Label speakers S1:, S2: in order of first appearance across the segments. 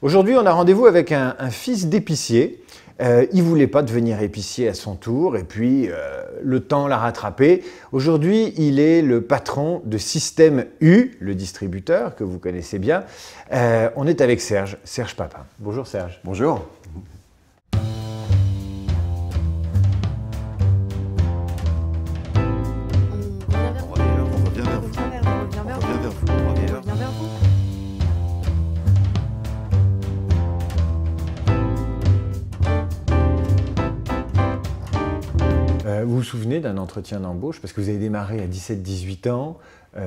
S1: Aujourd'hui, on a rendez-vous avec un fils d'épicier. Il ne voulait pas devenir épicier à son tour et puis le temps l'a rattrapé. Aujourd'hui, il est le patron de Système U, le distributeur que vous connaissez bien. On est avec Serge Papin. Bonjour Serge.
S2: Bonjour.
S1: Vous vous souvenez d'un entretien d'embauche, parce que vous avez démarré à 17-18 ans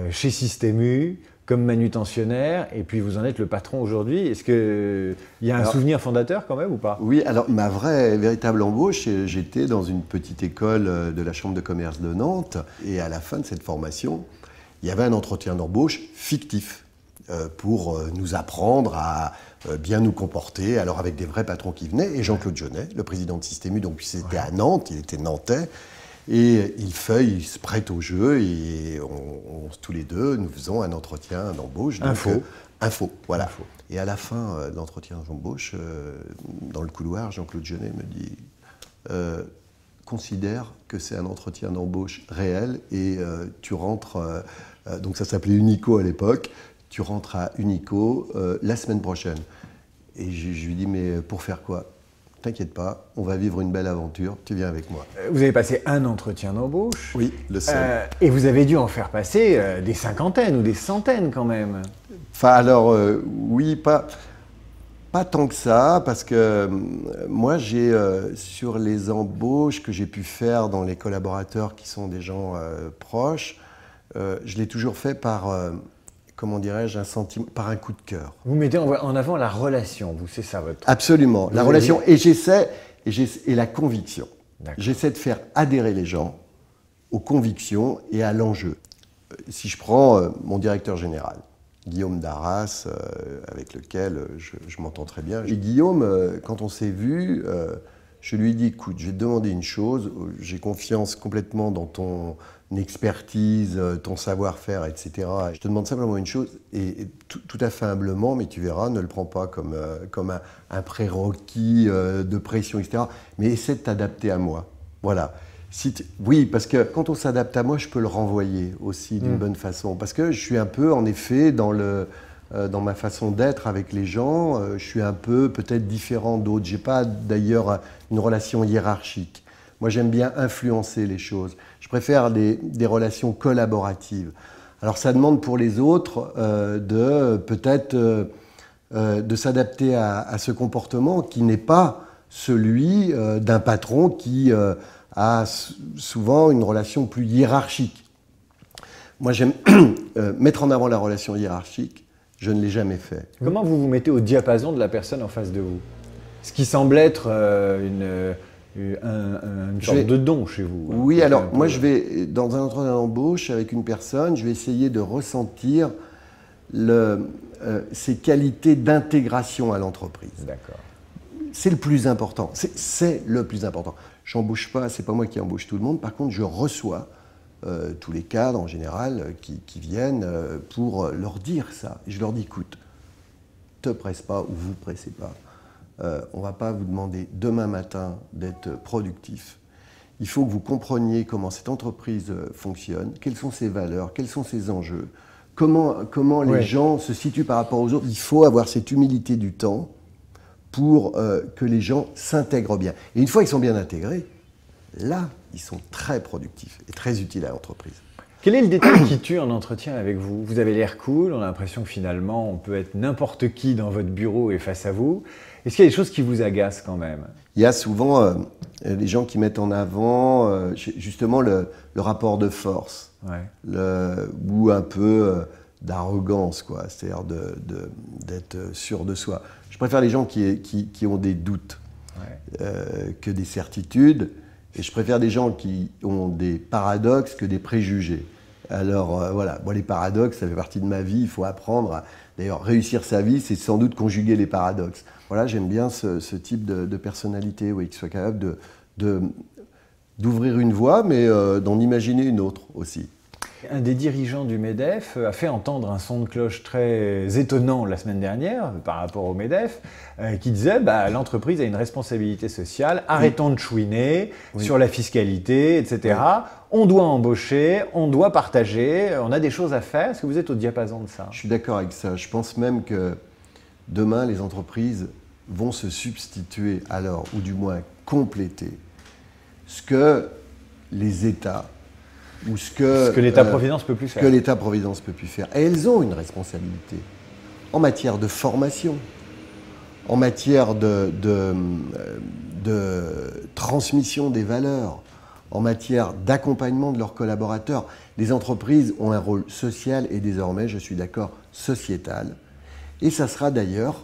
S1: chez Système U comme manutentionnaire, et puis vous en êtes le patron aujourd'hui. Est-ce qu'il y a un souvenir fondateur quand même ou pas?
S2: Oui, alors ma véritable embauche, j'étais dans une petite école de la Chambre de commerce de Nantes, et à la fin de cette formation, il y avait un entretien d'embauche fictif pour nous apprendre à bien nous comporter, alors avec des vrais patrons qui venaient, et Jean-Claude Jeunet, le président de Système U, donc c'était à Nantes, il était nantais, et il se prête au jeu, et tous les deux, nous faisons un entretien d'embauche. Info, voilà. Info. Et à la fin de l'entretien d'embauche, dans le couloir, Jean-Claude Jeunet me dit considère que c'est un entretien d'embauche réel, et tu rentres, donc ça s'appelait Unico à l'époque, tu rentres à Unico la semaine prochaine. Et je lui dis, mais pour faire quoi? T'inquiète pas, on va vivre une belle aventure, tu viens avec moi.
S1: Vous avez passé un entretien d'embauche.
S2: Oui, le seul.
S1: Et vous avez dû en faire passer des cinquantaines ou des centaines quand même.
S2: Enfin alors, oui, pas tant que ça, parce que moi j'ai, sur les embauches que j'ai pu faire dans les collaborateurs qui sont des gens proches, je l'ai toujours fait par... comment dirais-je, un sentiment, par un coup de cœur.
S1: Vous mettez en avant la relation, vous, c'est ça votre...
S2: Absolument, la relation, et la conviction. J'essaie de faire adhérer les gens aux convictions et à l'enjeu. Si je prends mon directeur général, Guillaume Darras, avec lequel je m'entends très bien. Et Guillaume, quand on s'est vu, je lui ai dit, écoute, je vais te demander une chose, j'ai confiance complètement dans ton expertise, ton savoir-faire, etc. Je te demande simplement une chose, et tout à fait humblement, mais tu verras, ne le prends pas comme un prérequis de pression, etc. Mais essaie de t'adapter à moi. Voilà. Oui, parce que quand on s'adapte à moi, je peux le renvoyer aussi d'une bonne façon. Parce que je suis un peu, en effet, dans ma façon d'être avec les gens, je suis un peu peut-être différent d'autres. Je n'ai pas d'ailleurs une relation hiérarchique. Moi, j'aime bien influencer les choses. Je préfère des relations collaboratives. Alors, ça demande pour les autres de peut-être de s'adapter à ce comportement qui n'est pas celui d'un patron qui a souvent une relation plus hiérarchique. Moi, j'aime mettre en avant la relation hiérarchique. Je ne l'ai jamais fait.
S1: Comment vous vous mettez au diapason de la personne en face de vous? Ce qui semble être une sorte de don chez vous.
S2: Oui, alors moi je vais, dans un entretien d'embauche avec une personne, je vais essayer de ressentir ses qualités d'intégration à l'entreprise.
S1: D'accord.
S2: C'est le plus important. C'est le plus important. J'embauche pas, c'est pas moi qui embauche tout le monde. Par contre, je reçois tous les cadres en général qui viennent pour leur dire ça. Et je leur dis, écoute, te presse pas ou vous pressez pas. On ne va pas vous demander demain matin d'être productif. Il faut que vous compreniez comment cette entreprise fonctionne, quelles sont ses valeurs, quels sont ses enjeux, comment les gens se situent par rapport aux autres. Il faut avoir cette humilité du temps pour que les gens s'intègrent bien. Et une fois qu'ils sont bien intégrés, là, ils sont très productifs et très utiles à l'entreprise.
S1: Quel est le détail qui tue en entretien avec vous? Vous avez l'air cool, on a l'impression que finalement on peut être n'importe qui dans votre bureau et face à vous. Est-ce qu'il y a des choses qui vous agacent quand même?
S2: Il y a souvent les gens qui mettent en avant justement le rapport de force, ou un peu d'arrogance, quoi. C'est-à-dire d'être sûr de soi. Je préfère les gens qui ont des doutes que des certitudes, et je préfère des gens qui ont des paradoxes que des préjugés. Alors voilà, bon, les paradoxes, ça fait partie de ma vie, il faut apprendre à... D'ailleurs, réussir sa vie, c'est sans doute conjuguer les paradoxes. Voilà, j'aime bien ce type de personnalité, oui, qui soit capable d'ouvrir une voie, mais d'en imaginer une autre aussi.
S1: Un des dirigeants du MEDEF a fait entendre un son de cloche très étonnant la semaine dernière par rapport au MEDEF, qui disait l'entreprise a une responsabilité sociale, arrêtons de chouiner sur la fiscalité, etc. On doit embaucher, on doit partager, on a des choses à faire. Est-ce que vous êtes au diapason de ça?
S2: Je suis d'accord avec ça. Je pense même que demain, les entreprises vont se substituer alors, ou du moins compléter, ce que les États ou ce que
S1: l'État-providence peut plus faire.
S2: Que l'État-providence peut plus faire. Et elles ont une responsabilité en matière de formation, en matière de transmission des valeurs, en matière d'accompagnement de leurs collaborateurs. Les entreprises ont un rôle social et désormais, je suis d'accord, sociétal. Et ça sera d'ailleurs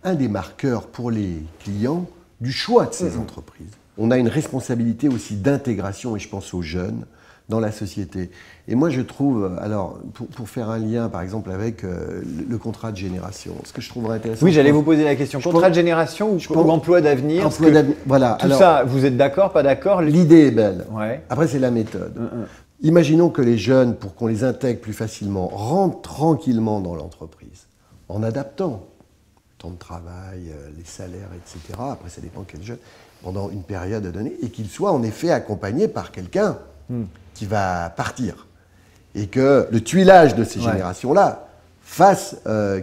S2: un des marqueurs pour les clients du choix de ces entreprises. On a une responsabilité aussi d'intégration, et je pense aux jeunes, dans la société. Et moi, je trouve, alors, pour faire un lien, par exemple, avec le contrat de génération, ce que je trouverais intéressant...
S1: Oui, j'allais vous poser la question. Contrat de génération ou emploi d'avenir?
S2: Voilà.
S1: Tout ça, vous êtes d'accord, pas d'accord?
S2: L'idée est belle.
S1: Ouais.
S2: Après, c'est la méthode. Imaginons que les jeunes, pour qu'on les intègre plus facilement, rentrent tranquillement dans l'entreprise, en adaptant le temps de travail, les salaires, etc. Après, ça dépend quel jeune, pendant une période donnée, et qu'ils soient en effet accompagnés par quelqu'un qui va partir. Et que le tuilage de ces générations-là fasse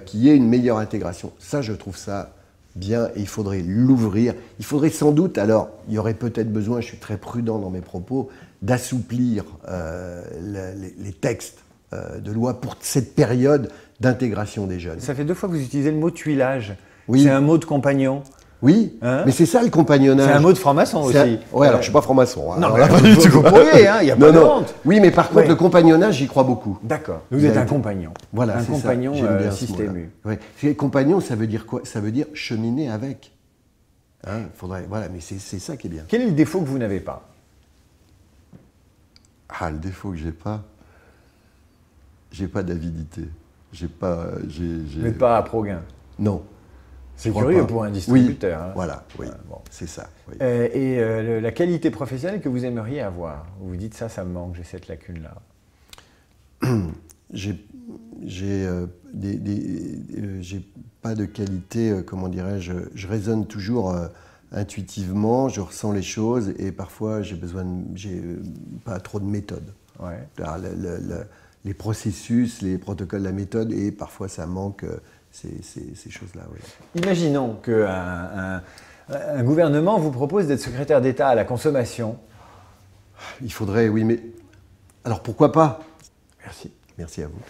S2: qu'il y ait une meilleure intégration. Ça, je trouve ça bien, et il faudrait l'ouvrir. Il faudrait sans doute, alors, il y aurait peut-être besoin, je suis très prudent dans mes propos, d'assouplir les textes de loi pour cette période d'intégration des jeunes.
S1: Ça fait 2 fois que vous utilisez le mot tuilage.
S2: Oui.
S1: C'est un mot de compagnon.
S2: Oui, mais c'est ça le compagnonnage.
S1: C'est un mot de franc-maçon aussi.
S2: Oui, alors je ne suis pas franc-maçon.
S1: Non, mais pas du tout. Vous pourriez, il n'y a pas de honte.
S2: Oui, mais par contre, le compagnonnage, j'y crois beaucoup.
S1: D'accord. Vous êtes un compagnon.
S2: Voilà,
S1: un
S2: c'est
S1: compagnon système U.
S2: Oui. Compagnon, ça veut dire quoi? Ça veut dire cheminer avec. Voilà, mais c'est ça qui est bien.
S1: Quel est le défaut que vous n'avez pas?
S2: Le défaut que j'ai pas d'avidité. Vous
S1: n'êtes pas à pro-gain?
S2: Non.
S1: C'est curieux pour un distributeur.
S2: Oui, voilà, c'est ça. Oui.
S1: Et la qualité professionnelle que vous aimeriez avoir? Vous vous dites ça me manque, j'ai cette lacune-là.
S2: J'ai pas de qualité, comment dirais-je, je raisonne toujours intuitivement, je ressens les choses et parfois j'ai pas trop de méthode.
S1: Ouais.
S2: Les processus, les protocoles, la méthode, et parfois ça manque ces choses-là. Oui.
S1: Imaginons qu'un gouvernement vous propose d'être secrétaire d'État à la consommation.
S2: Il faudrait, oui, mais alors pourquoi pas?
S1: Merci.
S2: Merci à vous.